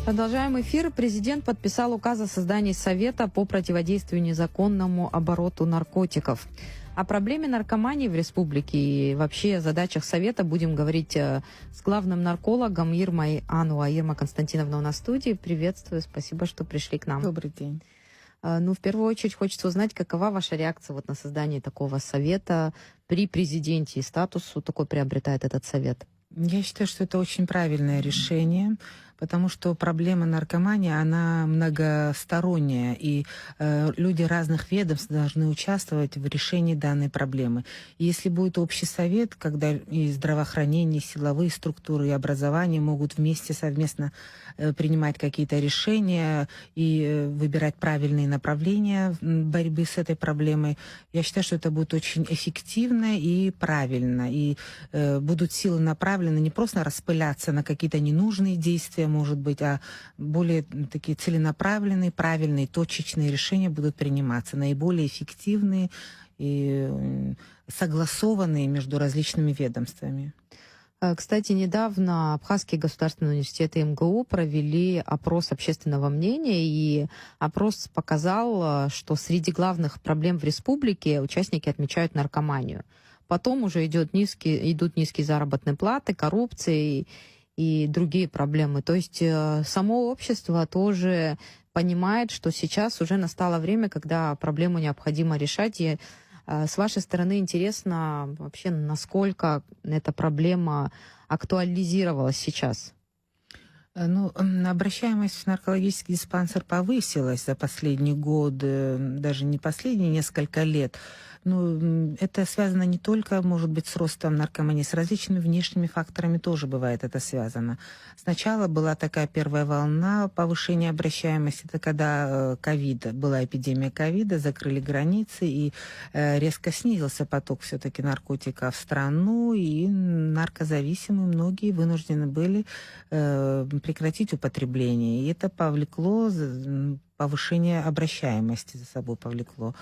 Продолжаем эфир. Президент подписал указ о создании Совета по противодействию незаконному обороту наркотиков. О проблеме наркомании в республике и вообще о задачах Совета будем говорить с главным наркологом Ирмой Ануа. Ирма Константиновна у нас в студии. Приветствую, спасибо, что пришли к нам. Добрый день. Ну, в первую очередь хочется узнать, какова ваша реакция вот на создание такого совета при президенте и статусу такой приобретает этот совет? Я считаю, что это очень правильное решение, потому что проблема наркомании, она многосторонняя, и люди разных ведомств должны участвовать в решении данной проблемы. И если будет общий совет, когда и здравоохранение, и силовые структуры, и образование могут вместе, совместно принимать какие-то решения и выбирать правильные направления борьбы с этой проблемой, я считаю, что это будет очень эффективно и правильно. И будут силы направлены не просто распыляться на какие-то ненужные действия, может быть, а более такие целенаправленные, правильные, точечные решения будут приниматься, наиболее эффективные и согласованные между различными ведомствами. Кстати, недавно Абхазский государственный университет и МГУ провели опрос общественного мнения, и опрос показал, что среди главных проблем в республике участники отмечают наркоманию. Потом уже идут низкие заработные платы, коррупция и другие проблемы. То есть само общество тоже понимает, что сейчас уже настало время, когда проблему необходимо решать. И с вашей стороны интересно вообще, насколько эта проблема актуализировалась сейчас? Ну, обращаемость в наркологический диспансер повысилась за последний год, даже не последние несколько лет. Ну, это связано не только, может быть, с ростом наркомании, с различными внешними факторами тоже бывает это связано. Сначала была такая первая волна повышения обращаемости, это когда была эпидемия ковида, закрыли границы, и резко снизился поток все-таки наркотиков в страну, и наркозависимые многие вынуждены были прекратить употребление. И это повлекло повышение обращаемости за собой повлекло.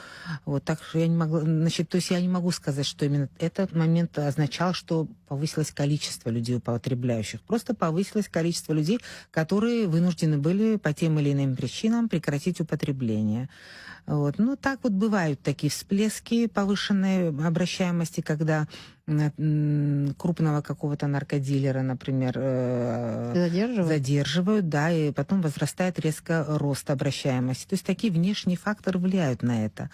Вот, так что я не могла, значит, то есть я не могу сказать, что именно этот момент означал, что повысилось количество людей употребляющих. Просто повысилось количество людей, которые вынуждены были по тем или иным причинам прекратить употребление. Вот. Ну, так вот бывают такие всплески повышенной обращаемости, когда крупного какого-то наркодилера, например, задерживают, да, и потом возрастает резко рост обращаемости. То есть такие внешние факторы влияют на это.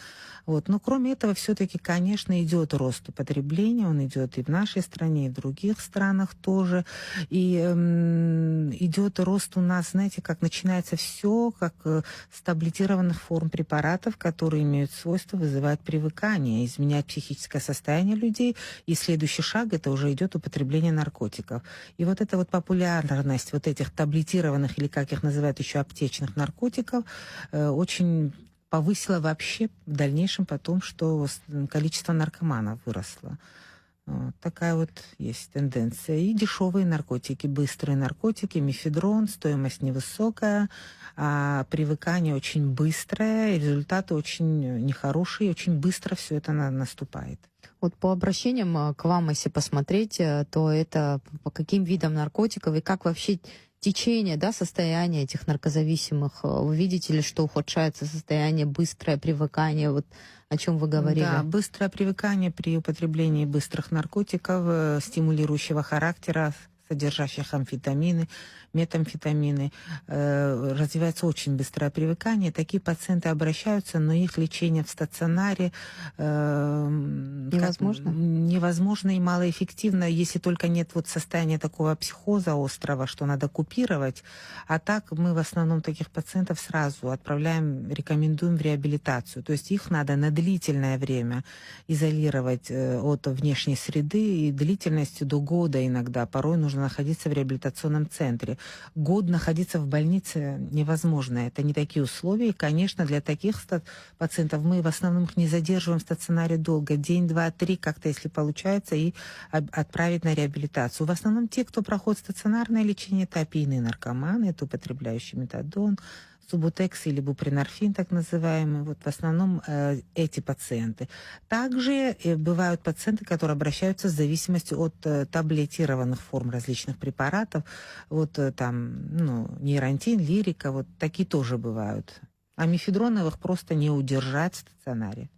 Вот. Но кроме этого, все-таки, конечно, идет рост употребления, он идет и в нашей стране, и в других странах тоже. И идет рост у нас, знаете, как начинается все, как с таблетированных форм препаратов, которые имеют свойство вызывать привыкание, изменять психическое состояние людей, и следующий шаг — это уже идет употребление наркотиков. И вот эта вот популярность вот этих таблетированных, или как их называют еще, аптечных наркотиков, очень повысила вообще в дальнейшем потом, что количество наркоманов выросло. Вот такая вот есть тенденция. И дешевые наркотики, быстрые наркотики, мефедрон, стоимость невысокая, а привыкание очень быстрое, и результаты очень нехорошие, очень быстро все это наступает. Вот по обращениям к вам, если посмотреть, то это по каким видам наркотиков и как вообще течение, да, состояния этих наркозависимых? Вы видите ли, что ухудшается состояние, быстрое привыкание, вот о чем вы говорили? Да, быстрое привыкание при употреблении быстрых наркотиков, стимулирующего характера, содержащих амфетамины, метамфетамины, развивается очень быстрое привыкание. Такие пациенты обращаются, но их лечение в стационаре невозможно и малоэффективно, если только нет вот состояния такого психоза острого, что надо купировать. А так мы в основном таких пациентов сразу отправляем, рекомендуем в реабилитацию. То есть их надо на длительное время изолировать от внешней среды, и длительностью до года иногда. Порой нужно находиться в реабилитационном центре. Год находиться в больнице невозможно. Это не такие условия. И, конечно, для таких пациентов мы в основном их не задерживаем в стационаре долго. День, два, три, как-то, если получается, и отправить на реабилитацию. В основном те, кто проходит стационарное лечение, это опийные наркоманы, это употребляющие метадон, субутекс или бупринорфин, так называемый. Вот в основном эти пациенты. Также бывают пациенты, которые обращаются с зависимостью от таблетированных форм различных препаратов. Вот там, ну, нейронтин, лирика, вот такие тоже бывают. А мефедроновых просто не удержать в стационаре.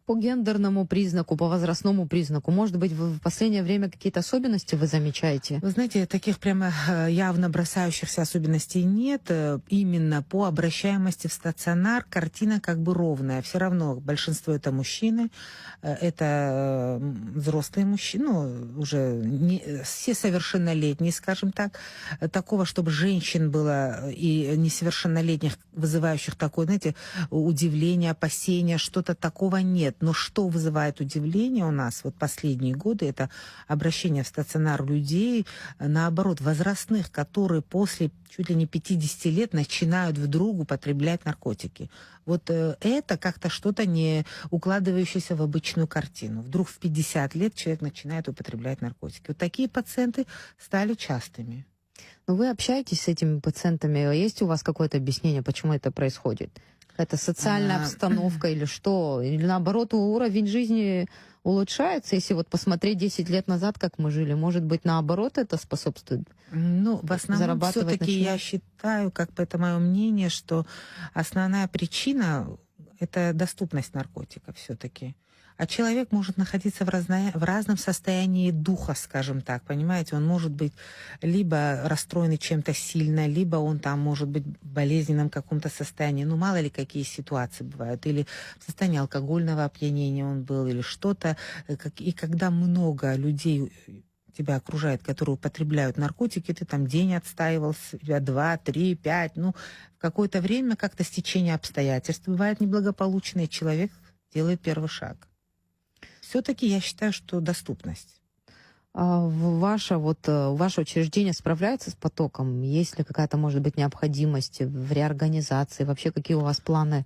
По гендерному признаку, по возрастному признаку, может быть, в последнее время какие-то особенности вы замечаете? Вы знаете, таких прямо явно бросающихся особенностей нет. Именно по обращаемости в стационар картина как бы ровная. Все равно большинство это мужчины, это взрослые мужчины, ну, уже не, все совершеннолетние, скажем так. Такого, чтобы женщин было и несовершеннолетних, вызывающих такое, знаете, удивление, опасение, что-то такого нет. Но что вызывает удивление у нас вот последние годы, это обращение в стационар людей, наоборот, возрастных, которые после чуть ли не 50 лет начинают вдруг употреблять наркотики. Вот это как-то что-то не укладывающееся в обычную картину. Вдруг в 50 лет человек начинает употреблять наркотики. Вот такие пациенты стали частыми. Но вы общаетесь с этими пациентами, есть у вас какое-то объяснение, почему это происходит? Это социальная обстановка или что? Или наоборот, уровень жизни улучшается, если вот посмотреть 10 лет назад, как мы жили? Может быть, наоборот, это способствует? Ну, в основном все-таки я считаю, как бы это мое мнение, что основная причина — это доступность наркотиков все-таки. А человек может находиться в разном состоянии духа, скажем так, понимаете? Он может быть либо расстроенный чем-то сильно, либо он там может быть в болезненном каком-то состоянии. Ну, мало ли какие ситуации бывают. Или в состоянии алкогольного опьянения он был, или что-то. И когда много людей тебя окружает, которые употребляют наркотики, ты там день отстаивал себя, 2, 3, 5. Ну, в какое-то время как-то стечение обстоятельств бывает неблагополучное, человек делает первый шаг. Все-таки я считаю, что доступность. Ваше учреждение справляется с потоком? Есть ли какая-то, может быть, необходимость в реорганизации? Вообще, какие у вас планы?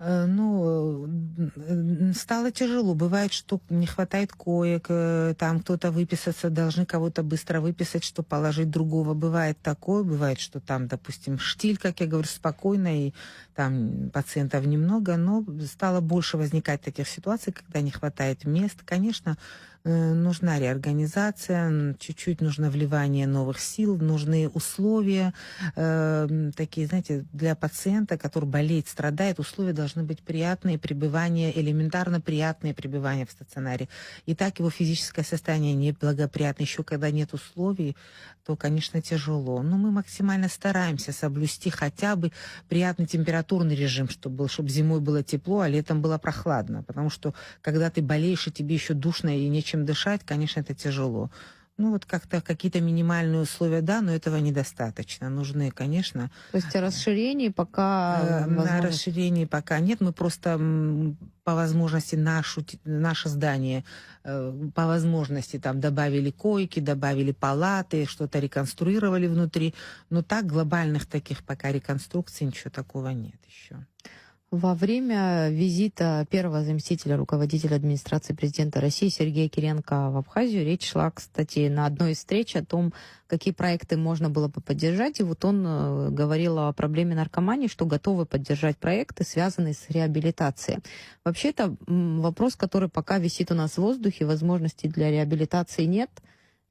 Стало тяжело. Бывает, что не хватает коек, там кто-то выписаться, должны кого-то быстро выписать, что положить другого. Бывает такое, бывает, что там, допустим, штиль, как я говорю, спокойно, и там пациентов немного, но стало больше возникать таких ситуаций, когда не хватает мест. Конечно, нужна реорганизация, чуть-чуть нужно вливание новых сил, нужны условия такие, знаете, для пациента, который болеет, страдает, условия должны быть приятные, пребывание, элементарно приятное пребывание в стационаре. И так его физическое состояние неблагоприятно. Еще когда нет условий, то, конечно, тяжело. Но мы максимально стараемся соблюсти хотя бы приятный температурный режим, чтобы зимой было тепло, а летом было прохладно. Потому что, когда ты болеешь, и тебе еще душно и нечем дышать, конечно, это тяжело. Ну, вот как-то какие-то минимальные условия, да, но этого недостаточно. Нужны, конечно. То есть расширение пока... На расширении пока нет. Мы просто по возможности наше здание, по возможности там добавили койки, добавили палаты, что-то реконструировали внутри. Но так глобальных таких пока реконструкций ничего такого нет еще. Во время визита первого заместителя руководителя администрации президента России Сергея Кириенко в Абхазию речь шла, кстати, на одной из встреч о том, какие проекты можно было бы поддержать. И вот он говорил о проблеме наркомании, что готовы поддержать проекты, связанные с реабилитацией. Вообще это вопрос, который пока висит у нас в воздухе, возможностей для реабилитации нет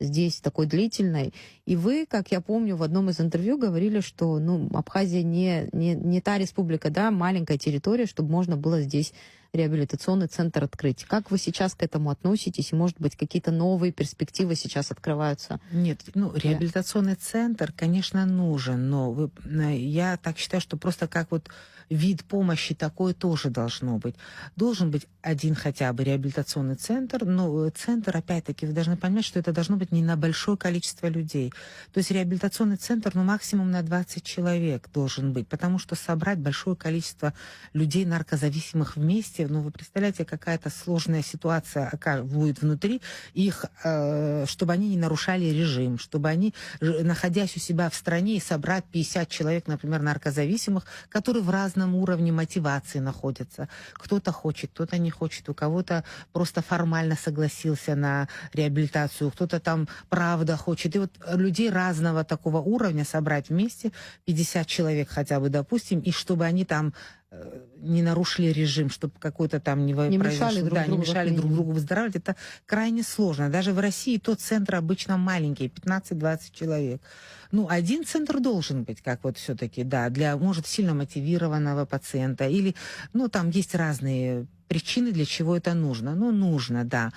здесь такой длительной. И вы, как я помню, в одном из интервью говорили, что Абхазия не та республика, да, маленькая территория, чтобы можно было здесь реабилитационный центр открыть. Как вы сейчас к этому относитесь? И, может быть, какие-то новые перспективы сейчас открываются? Нет, реабилитационный центр, конечно, нужен, но я так считаю, что просто как вот вид помощи такой тоже должно быть. Должен быть один хотя бы реабилитационный центр, но центр, опять-таки, вы должны понимать, что это должно быть не на большое количество людей. То есть реабилитационный центр, максимум на 20 человек должен быть, потому что собрать большое количество людей наркозависимых вместе, вместе, ну, вы представляете, какая-то сложная ситуация будет внутри их, чтобы они не нарушали режим, чтобы они, находясь у себя в стране, и собрать 50 человек, например, наркозависимых, которые в разном уровне мотивации находятся. Кто-то хочет, кто-то не хочет, у кого-то просто формально согласился на реабилитацию, кто-то там правда хочет. И вот людей разного такого уровня собрать вместе, 50 человек хотя бы, допустим, и чтобы они там не нарушили режим, чтобы какой-то там не мешали друг не другу, мешали друг другу выздоравливать, это крайне сложно. Даже в России тот центр обычно маленький, 15-20 человек. Ну, один центр должен быть, как вот все-таки, да, для, может, сильно мотивированного пациента. Или, ну, там есть разные причины, для чего это нужно. Ну, нужно, да.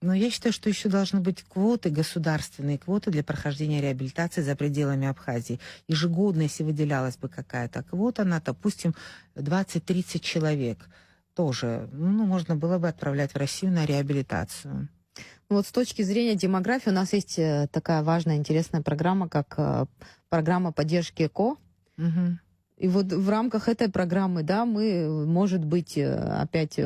Но я считаю, что еще должны быть квоты, государственные квоты для прохождения реабилитации за пределами Абхазии. Ежегодно, если выделялась бы какая-то квота, на, допустим, 20-30 человек, тоже, ну, можно было бы отправлять в Россию на реабилитацию. Вот с точки зрения демографии у нас есть такая важная, интересная программа, как программа поддержки ЭКО. Угу. И вот в рамках этой программы, да, мы, может быть, опять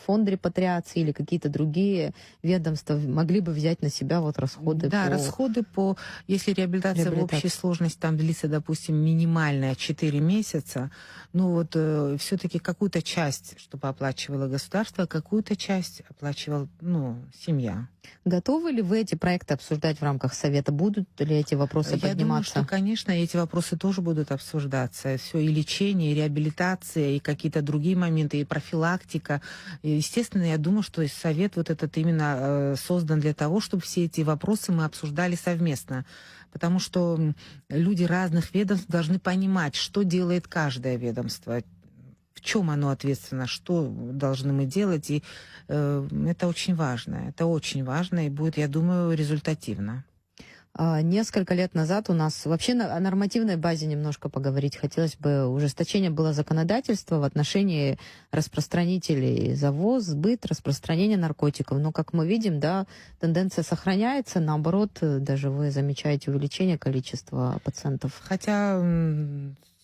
фонд репатриации или какие-то другие ведомства могли бы взять на себя вот расходы Да, по... расходы по... Если реабилитация в общей сложности там длится, допустим, минимальная 4 месяца, ну вот все-таки какую-то часть, чтобы оплачивало государство, какую-то часть оплачивала, ну, семья. Готовы ли вы эти проекты обсуждать в рамках Совета? Будут ли эти вопросы подниматься? Я думаю, что, конечно, эти вопросы тоже будут обсуждаться. Все и лечение, и реабилитация, и какие-то другие моменты, и профилактика. И, естественно, я думаю, что Совет вот этот именно создан для того, чтобы все эти вопросы мы обсуждали совместно. Потому что люди разных ведомств должны понимать, что делает каждое ведомство, в чем оно ответственно, что должны мы делать. И это очень важно. Это очень важно и будет, я думаю, результативно. Несколько лет назад у нас вообще о нормативной базе немножко поговорить хотелось бы. Ужесточение было законодательства в отношении распространителей завоз, сбыт, распространения наркотиков. Но, как мы видим, да, тенденция сохраняется. Наоборот, даже вы замечаете увеличение количества пациентов. Хотя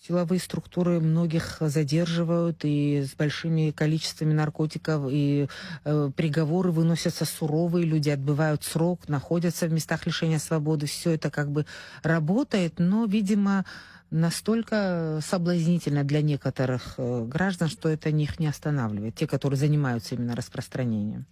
силовые структуры многих задерживают и с большими количествами наркотиков, и приговоры выносятся суровые, люди отбывают срок, находятся в местах лишения свободы. Все это как бы работает, но, видимо, настолько соблазнительно для некоторых граждан, что это их не останавливает, те, которые занимаются именно распространением.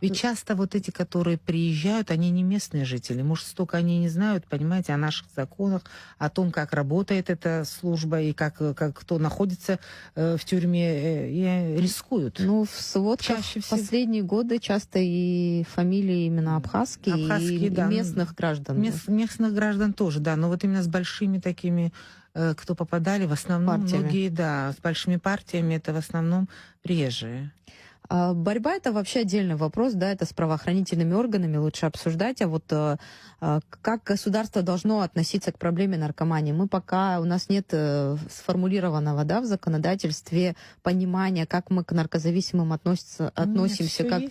Ведь часто вот эти, которые приезжают, они не местные жители. Может, столько они не знают, понимаете, о наших законах, о том, как работает эта служба и как кто находится в тюрьме, и рискуют. Ну, в сводках в последние годы часто и фамилии именно абхазские и да, местных граждан. Местных граждан тоже, да, но вот именно с большими такими, кто попадали, в основном партиями. Многие, да, с большими партиями, это в основном приезжие. Борьба — это вообще отдельный вопрос, да, это с правоохранительными органами лучше обсуждать, а вот как государство должно относиться к проблеме наркомании. У нас нет сформулированного, да, в законодательстве понимания, как мы к наркозависимым относимся, как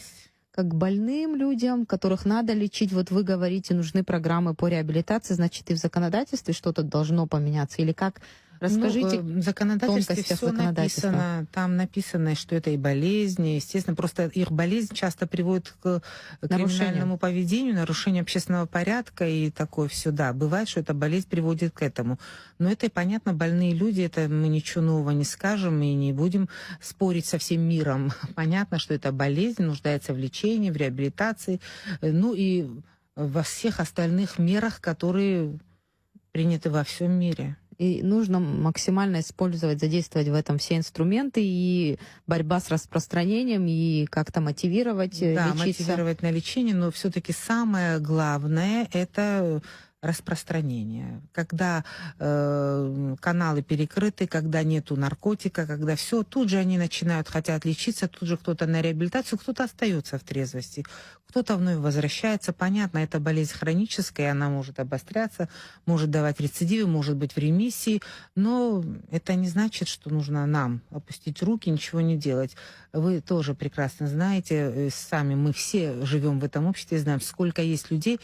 к больным людям, которых надо лечить. Вот вы говорите, нужны программы по реабилитации, значит, и в законодательстве что-то должно поменяться, или как? Расскажите, в законодательстве все написано. Там написано, что это и болезни. Естественно, просто их болезнь часто приводит к криминальному поведению, нарушению общественного порядка и такое все. Да, бывает, что эта болезнь приводит к этому. Но это и понятно, больные люди, это мы ничего нового не скажем и не будем спорить со всем миром. Понятно, что это болезнь, нуждается в лечении, в реабилитации, ну и во всех остальных мерах, которые приняты во всем мире. И нужно максимально использовать, задействовать в этом все инструменты, и борьба с распространением, и как-то мотивировать лечиться. Мотивировать на лечение, но все-таки самое главное — это распространение. Когда каналы перекрыты, когда нету наркотика, когда все, тут же они хотят лечиться, тут же кто-то на реабилитацию, кто-то остается в трезвости, кто-то вновь возвращается. Понятно, это болезнь хроническая, она может обостряться, может давать рецидивы, может быть в ремиссии, но это не значит, что нужно нам опустить руки, ничего не делать. Вы тоже прекрасно знаете, сами мы все живем в этом обществе, знаем, сколько есть людей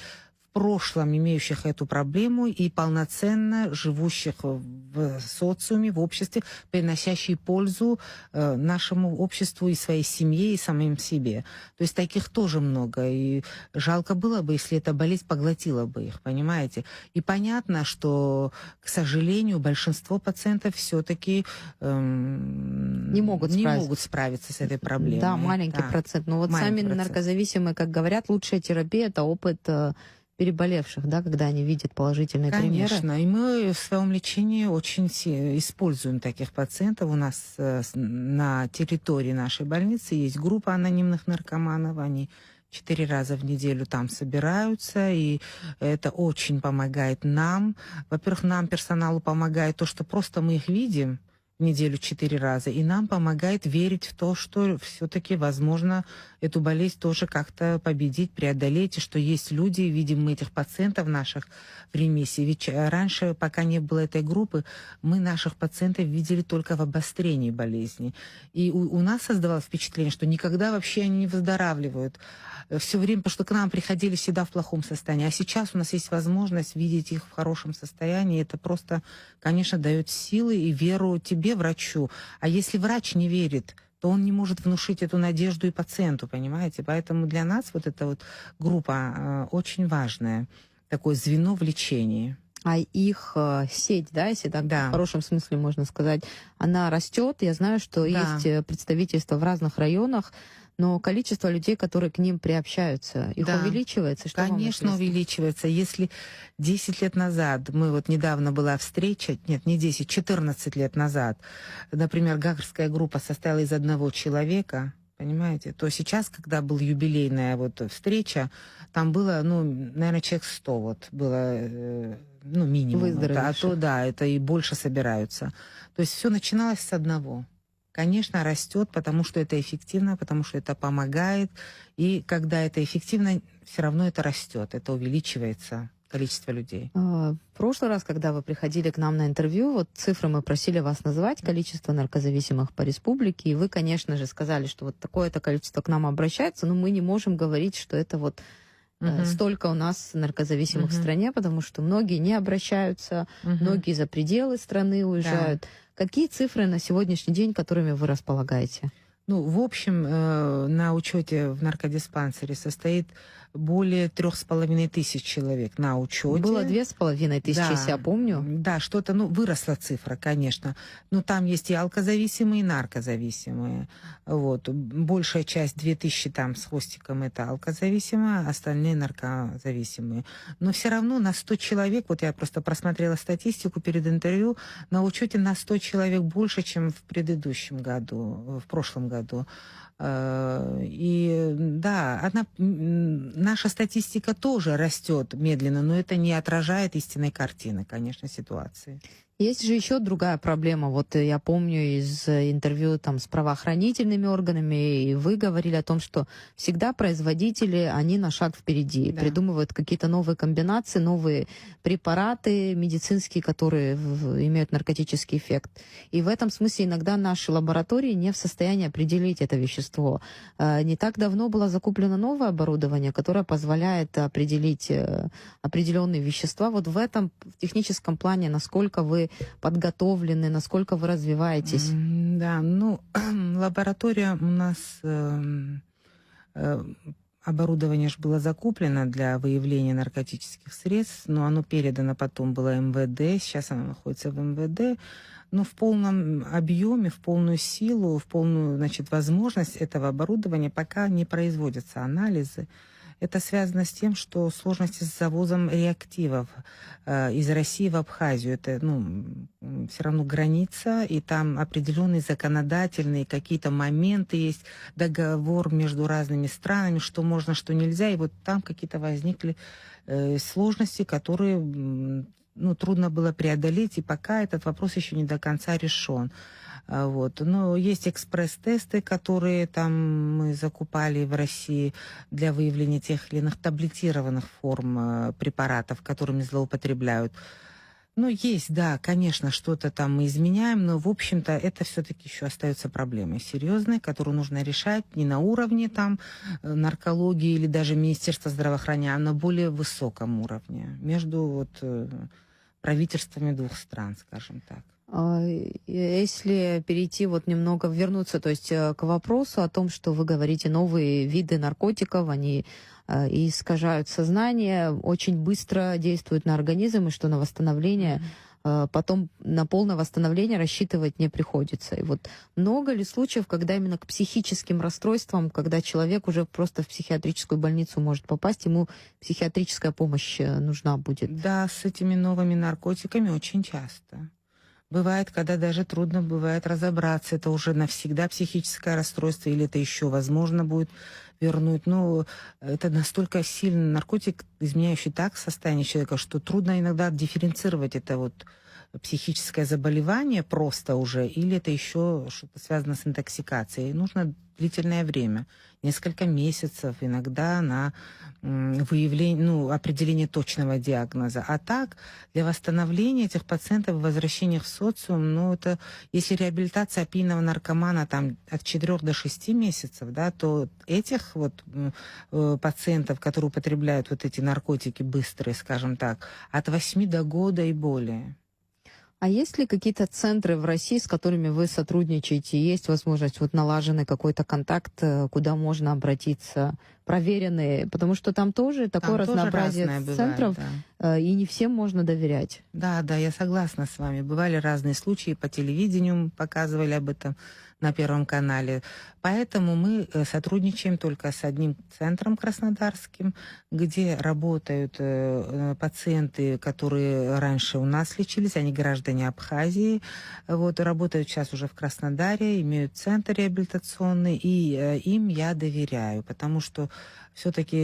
прошлом имеющих эту проблему и полноценно живущих в социуме, в обществе, приносящие пользу нашему обществу и своей семье, и самим себе. То есть таких тоже много. И жалко было бы, если эта болезнь поглотила бы их, понимаете? И понятно, что, к сожалению, большинство пациентов все-таки Не могут справиться с этой проблемой. Да, маленький процент. Но вот сами наркозависимые, как говорят, лучшая терапия — это опыт переболевших, да, когда они видят положительные примеры. Конечно, и мы в своем лечении очень используем таких пациентов. У нас на территории нашей больницы есть группа анонимных наркоманов, они 4 раза в неделю там собираются, и это очень помогает нам. Во-первых, нам, персоналу, помогает то, что просто мы их видим в неделю 4 раза, и нам помогает верить в то, что все-таки возможно эту болезнь тоже как-то победить, преодолеть, и что есть люди, видим мы этих пациентов наших в ремиссии. Ведь раньше, пока не было этой группы, мы наших пациентов видели только в обострении болезни. И у нас создавалось впечатление, что никогда вообще они не выздоравливают. Все время, потому что к нам приходили всегда в плохом состоянии. А сейчас у нас есть возможность видеть их в хорошем состоянии. Это просто, конечно, дает силы и веру тебе, врачу. А если врач не верит, то он не может внушить эту надежду и пациенту, понимаете? Поэтому для нас вот эта вот группа очень важная, такое звено в лечении. А их сеть, да, если так Да. в хорошем смысле можно сказать, она растет. Я знаю, что Да. есть представительства в разных районах, но количество людей, которые к ним приобщаются, их Да. увеличивается? Что вам Конечно, известно? увеличивается. Если 10 лет назад, мы вот недавно была встреча, нет, не 10, 14 лет назад, например, гаагская группа состояла из одного человека, понимаете, то сейчас, когда была юбилейная вот встреча, там было, наверное, человек 100 вот было, минимум. А Выздоровевших. то, да, это и больше собираются. То есть все начиналось с одного. Конечно, растет, потому что это эффективно, потому что это помогает. И когда это эффективно, все равно это растет, это увеличивается количество людей. В прошлый раз, когда вы приходили к нам на интервью, вот цифры мы просили вас назвать, количество наркозависимых по республике, и вы, конечно же, сказали, что вот такое-то количество к нам обращается, но мы не можем говорить, что это вот столько у нас наркозависимых в стране, потому что многие не обращаются, многие за пределы страны уезжают. Какие цифры на сегодняшний день, которыми вы располагаете? В общем, на учете в наркодиспансере состоит более 3500 человек на учете. Было 2500, если я помню. Да, что-то, выросла цифра, конечно. Но там есть и алкозависимые, и наркозависимые. Вот. Большая часть, 2000 там с хвостиком, это алкозависимые, остальные наркозависимые. Но все равно на 100 человек, вот я просто просмотрела статистику перед интервью, на учете на 100 человек больше, чем в предыдущем году, в прошлом году. И да, наша статистика тоже растет медленно, но это не отражает истинной картины, конечно, ситуации. Есть же еще другая проблема. Вот я помню из интервью там с правоохранительными органами, и вы говорили о том, что всегда производители, они на шаг впереди, Да. придумывают какие-то новые комбинации, новые препараты медицинские, которые имеют наркотический эффект. И в этом смысле иногда наши лаборатории не в состоянии определить это вещество. Не так давно было закуплено новое оборудование, которое позволяет определить определенные вещества. Вот в этом в техническом плане, насколько вы подготовлены, насколько вы развиваетесь? Да, лаборатория у нас, оборудование же было закуплено для выявления наркотических средств, но оно передано потом было МВД, сейчас оно находится в МВД, но в полном объеме, в полную силу, в полную, возможность этого оборудования пока не производятся анализы. Это связано с тем, что сложности с завозом реактивов из России в Абхазию. Это, все равно граница, и там определенные законодательные какие-то моменты есть, договор между разными странами, что можно, что нельзя. И вот там какие-то возникли сложности, которые трудно было преодолеть, и пока этот вопрос еще не до конца решен. Вот. Но есть экспресс-тесты, которые там мы закупали в России для выявления тех или иных таблетированных форм препаратов, которыми злоупотребляют. Ну, есть, да, конечно, что-то там мы изменяем, но, в общем-то, это все-таки еще остается проблемой серьезной, которую нужно решать не на уровне там наркологии или даже Министерства здравоохранения, а на более высоком уровне, между правительствами двух стран, скажем так. Если перейти вот немного, вернуться, то есть к вопросу о том, что вы говорите, новые виды наркотиков, они искажают сознание, очень быстро действуют на организм, и что на восстановление, потом на полное восстановление рассчитывать не приходится. И вот много ли случаев, когда именно к психическим расстройствам, когда человек уже просто в психиатрическую больницу может попасть, ему психиатрическая помощь нужна будет? Да, с этими новыми наркотиками очень часто. Бывает, когда даже трудно бывает разобраться, это уже навсегда психическое расстройство или это еще возможно будет вернуть. Но это настолько сильный наркотик, изменяющий так состояние человека, что трудно иногда дифференцировать это психическое заболевание просто уже, или это еще что-то связано с интоксикацией. Нужно длительное время, несколько месяцев, иногда на выявление, определение точного диагноза. А так, для восстановления этих пациентов, возвращения в социум, это, если реабилитация опийного наркомана там от 4 до 6 месяцев, да, то этих пациентов, которые употребляют вот эти наркотики быстрые, скажем так, от 8 до года и более. А есть ли какие-то центры в России, с которыми вы сотрудничаете? Есть возможность, налаженный какой-то контакт, куда можно обратиться, проверенные? Потому что там тоже такое Там тоже разнообразие разное бывает, центров, да. и не всем можно доверять. Да, я согласна с вами. Бывали разные случаи, по телевидению показывали об этом на Первом канале. Поэтому мы сотрудничаем только с одним центром краснодарским, где работают пациенты, которые раньше у нас лечились, они граждане Абхазии, работают сейчас уже в Краснодаре, имеют центр реабилитационный, и им я доверяю, потому что все-таки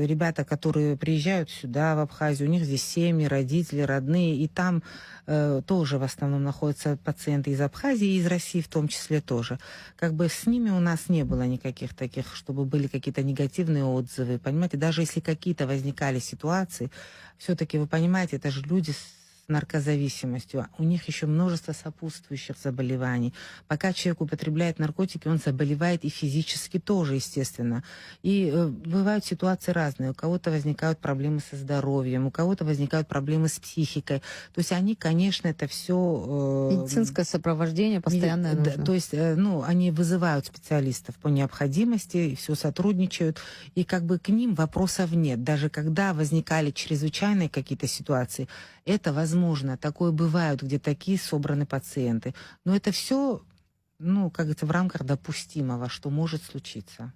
ребята, которые приезжают сюда, в Абхазию, у них здесь семьи, родители, родные, и там тоже в основном находятся пациенты из Абхазии и из России в том числе тоже. Как бы с ними у нас не было никаких таких, чтобы были какие-то негативные отзывы, понимаете, даже если какие-то возникали ситуации, все-таки вы понимаете, это же люди с наркозависимостью, у них еще множество сопутствующих заболеваний. Пока человек употребляет наркотики, он заболевает и физически тоже, естественно. И бывают ситуации разные. У кого-то возникают проблемы со здоровьем, у кого-то возникают проблемы с психикой. То есть они, конечно, это все... Медицинское сопровождение постоянное нужно. То есть, они вызывают специалистов по необходимости, и все сотрудничают, и как бы к ним вопросов нет. Даже когда возникали чрезвычайные какие-то ситуации, это возможно, такое бывает, где такие собраны пациенты. Но это все, как говорится, в рамках допустимого, что может случиться.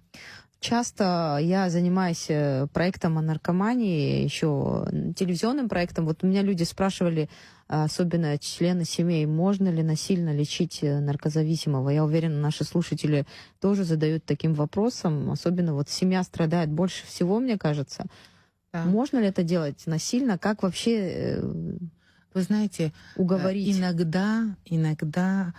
Часто я занимаюсь проектом о наркомании, еще телевизионным проектом. Вот у меня люди спрашивали, особенно члены семей, можно ли насильно лечить наркозависимого. Я уверена, наши слушатели тоже задают таким вопросом. Особенно семья страдает больше всего, мне кажется. Да. Можно ли это делать насильно? Как вообще, вы знаете, уговорить? Иногда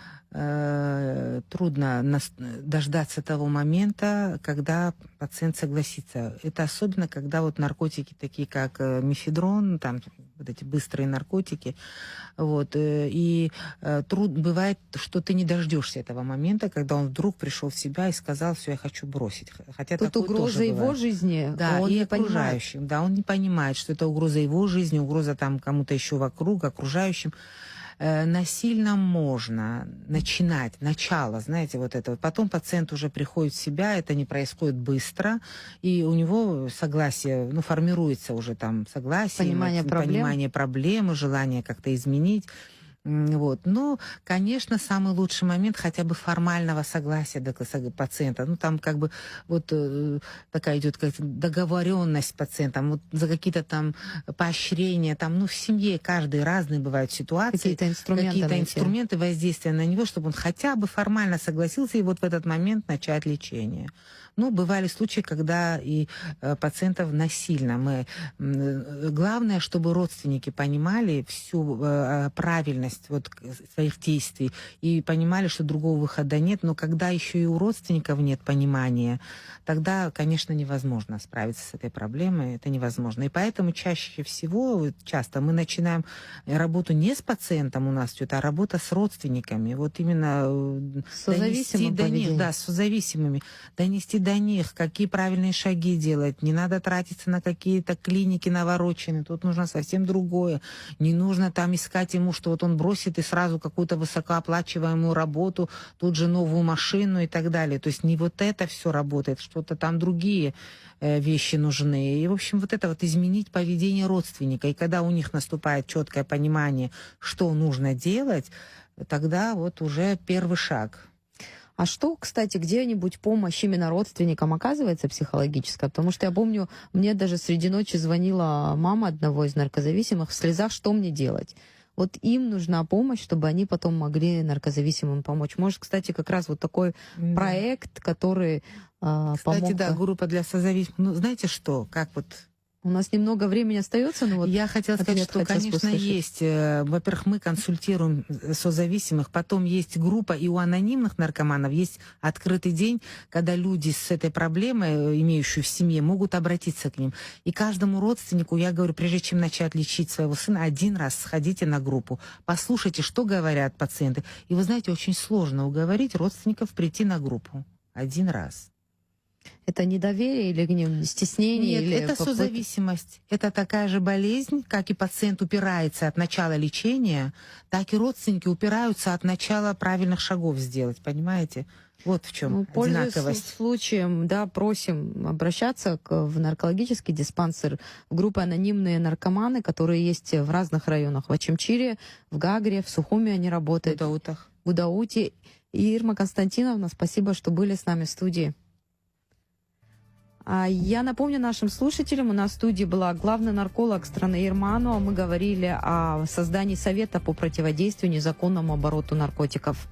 трудно дождаться того момента, когда пациент согласится. Это особенно, когда наркотики такие, как мефедрон, там эти быстрые наркотики, и бывает, что ты не дождешься этого момента, когда он вдруг пришел в себя и сказал: все, я хочу бросить. Хотя тут угроза его жизни, да, он и не окружающим. Да, он не понимает, что это угроза его жизни, угроза там кому-то еще вокруг, окружающим. Насильно можно начинать, начало, знаете, это. Потом пациент уже приходит в себя, это не происходит быстро, и у него согласие, формируется уже там согласие, понимание проблемы, желание как-то изменить. Но, конечно, самый лучший момент хотя бы формального согласия пациента. Там такая идет договоренность с пациентом, за какие-то там поощрения, в семье каждый разные бывают ситуации. Какие-то инструменты воздействия на него, чтобы он хотя бы формально согласился и в этот момент начать лечение. Бывали случаи, когда и пациентов насильно. Главное, чтобы родственники понимали всю правильность правильность своих действий и понимали, что другого выхода нет. Но когда еще и у родственников нет понимания, тогда, конечно, невозможно справиться с этой проблемой. Это невозможно. И поэтому чаще всего, часто мы начинаем работу не с пациентом у нас идет, а работа с родственниками. Вот именно Созависимым до них, поведением. да, с созависимыми, донести до них, какие правильные шаги делать. Не надо тратиться на какие-то клиники навороченные. Тут нужно совсем другое. Не нужно там искать ему, что вот он бросит и сразу какую-то высокооплачиваемую работу, тут же новую машину и так далее. То есть не вот это все работает, что-то там другие вещи нужны. И, в общем, вот это вот изменить поведение родственника. И когда у них наступает четкое понимание, что нужно делать, тогда вот уже первый шаг. А что, кстати, где-нибудь помощь именно родственникам оказывается психологическая? Потому что я помню, мне даже среди ночи звонила мама одного из наркозависимых в слезах, что мне делать. Вот им нужна помощь, чтобы они потом могли наркозависимым помочь. Может, кстати, как раз вот такой проект, который Кстати, помог... да, группа для созависимых. Ну, знаете что, как вот... У нас немного времени остается, но вот я хотела сказать, что, конечно, есть. Во-первых, мы консультируем созависимых, потом есть группа, и у анонимных наркоманов есть открытый день, когда люди с этой проблемой, имеющие в семье, могут обратиться к ним. И каждому родственнику я говорю, прежде чем начать лечить своего сына, один раз сходите на группу, послушайте, что говорят пациенты. И вы знаете, очень сложно уговорить родственников прийти на группу. Один раз. Это недоверие или стеснение? Нет, или это созависимость. Это такая же болезнь, как и пациент упирается от начала лечения, так и родственники упираются от начала правильных шагов сделать, понимаете? Вот в чем пользуясь одинаковость. случаем, да, просим обращаться в наркологический диспансер, в группы «Анонимные наркоманы», которые есть в разных районах. В Очамчире, в Гагре, в Сухуми они работают. В Удауте. И Ирма Константиновна, спасибо, что были с нами в студии. Я напомню нашим слушателям, у нас в студии была главный нарколог страны Ирману, а мы говорили о создании Совета по противодействию незаконному обороту наркотиков.